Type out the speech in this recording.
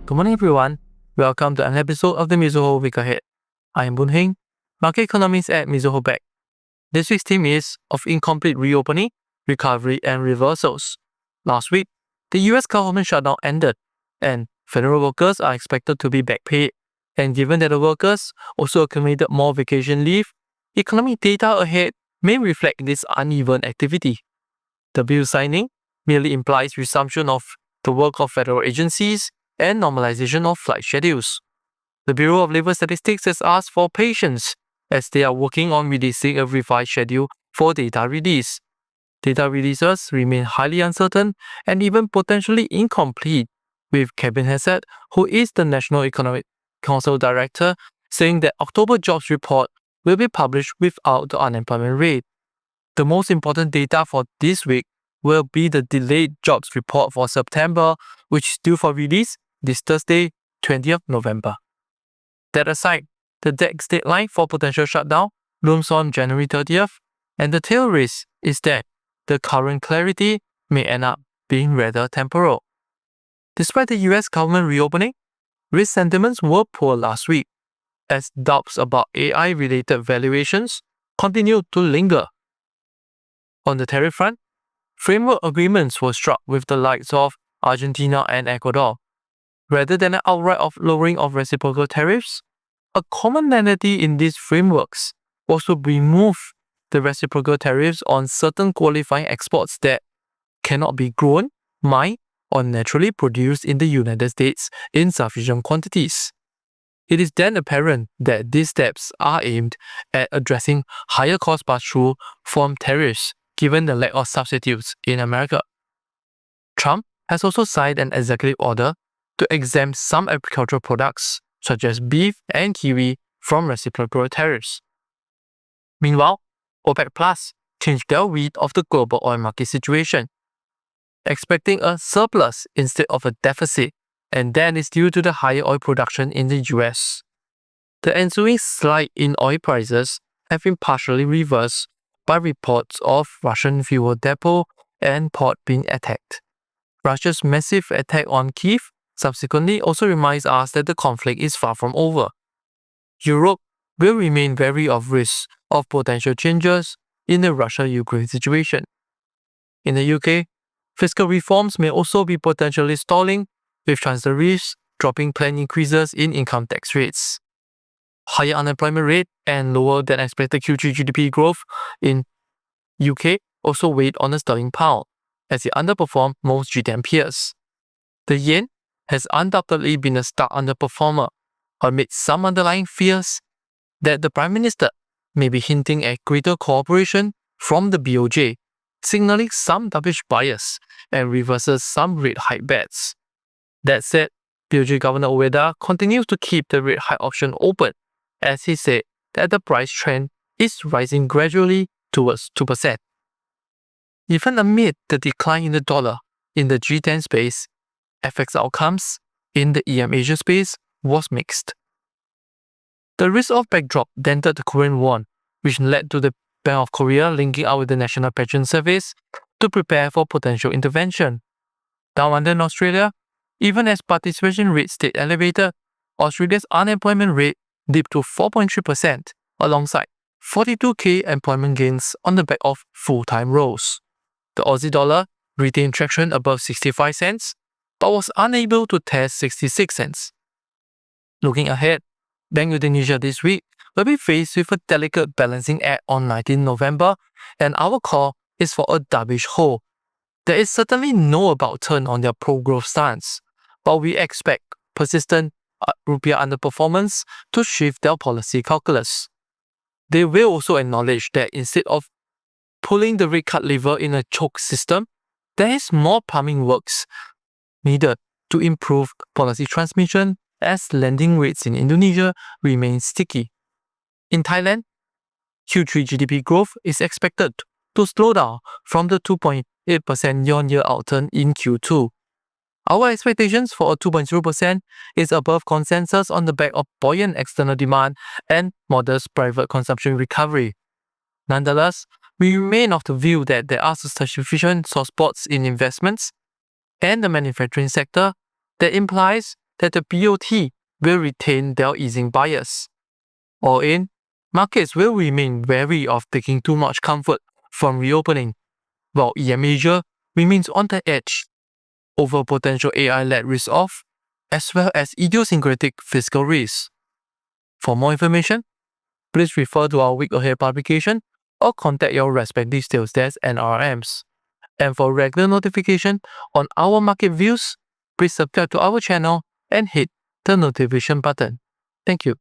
Good morning, everyone. Welcome to an episode of the Mizuho Week Ahead. I am Boon Heng, market economist at Mizuho Bank. This week's theme is of incomplete reopening, recovery, and reversals. Last week, the US government shutdown ended, and federal workers are expected to be back paid. And given that the workers also accumulated more vacation leave, economic data ahead may reflect this uneven activity. The bill signing merely implies resumption of the work of federal agencies and normalization of flight schedules. The Bureau of Labor Statistics has asked for patience as they are working on releasing a revised schedule for data release. Data releases remain highly uncertain and even potentially incomplete, with Kevin Hassett, who is the National Economic Council Director, saying that October jobs report will be published without the unemployment rate. The most important data for this week will be the delayed jobs report for September, which is due for release this Thursday, 20th November. That aside, the next deadline for potential shutdown looms on January 30th, and the tail risk is that the current clarity may end up being rather temporal. Despite the US government reopening, risk sentiments were poor last week, as doubts about AI-related valuations continue to linger. On the tariff front, framework agreements were struck with the likes of Argentina and Ecuador. Rather than an outright lowering of reciprocal tariffs, a commonality in these frameworks was to remove the reciprocal tariffs on certain qualifying exports that cannot be grown, mined, or naturally produced in the United States in sufficient quantities. It is then apparent that these steps are aimed at addressing higher cost pass-through from tariffs given the lack of substitutes in America. Trump has also signed an executive order to exempt some agricultural products, such as beef and kiwi, from reciprocal tariffs. Meanwhile, OPEC Plus changed their read of the global oil market situation, expecting a surplus instead of a deficit, and that is due to the higher oil production in the US. The ensuing slide in oil prices have been partially reversed by reports of Russian fuel depot and port being attacked. Russia's massive attack on Kyiv subsequently also reminds us that the conflict is far from over. Europe will remain wary of risks of potential changes in the Russia-Ukraine situation. In the UK, fiscal reforms may also be potentially stalling, with Chancelleries dropping planned increases in income tax rates. Higher unemployment rate and lower than expected Q3 GDP growth in UK also weighed on the sterling pound, as it underperformed most G10 peers. The yen has undoubtedly been a stark underperformer, amid some underlying fears that the Prime Minister may be hinting at greater cooperation from the BOJ, signaling some dovish bias and reverses some rate hike bets. That said, BOJ Governor Ueda continues to keep the rate hike option open, as he said that the price trend is rising gradually towards 2%. Even amid the decline in the dollar in the G10 space, FX outcomes in the EM Asia space was mixed. The risk-off backdrop dented the Korean won, which led to the Bank of Korea linking up with the National Pension Service to prepare for potential intervention. Down under in Australia, even as participation rates stayed elevated, Australia's unemployment rate dipped to 4.3%, alongside 42k employment gains on the back of full-time roles. The Aussie dollar retained traction above 65 cents, but was unable to test 66 cents. Looking ahead, Bank Indonesia this week will be faced with a delicate balancing act on 19 November, and our call is for a dovish hold. There is certainly no about turn on their pro-growth stance, but we expect persistent rupiah underperformance to shift their policy calculus. They will also acknowledge that instead of pulling the rate cut lever in a choke system, there is more plumbing works needed to improve policy transmission as lending rates in Indonesia remain sticky. In Thailand, Q3 GDP growth is expected to slow down from the 2.8% year-on-year outturn in Q2. Our expectations for a 2.0% is above consensus on the back of buoyant external demand and modest private consumption recovery. Nonetheless, we remain of the view that there are sufficient soft spots in investments and the manufacturing sector that implies that the BOT will retain their easing bias. All in, markets will remain wary of taking too much comfort from reopening, while EM Asia remains on the edge over potential AI-led risk-off, as well as idiosyncratic fiscal risks. For more information, please refer to our week ahead publication or contact your respective sales desk and RMs. And for regular notification on our market views, please subscribe to our channel and hit the notification button. Thank you.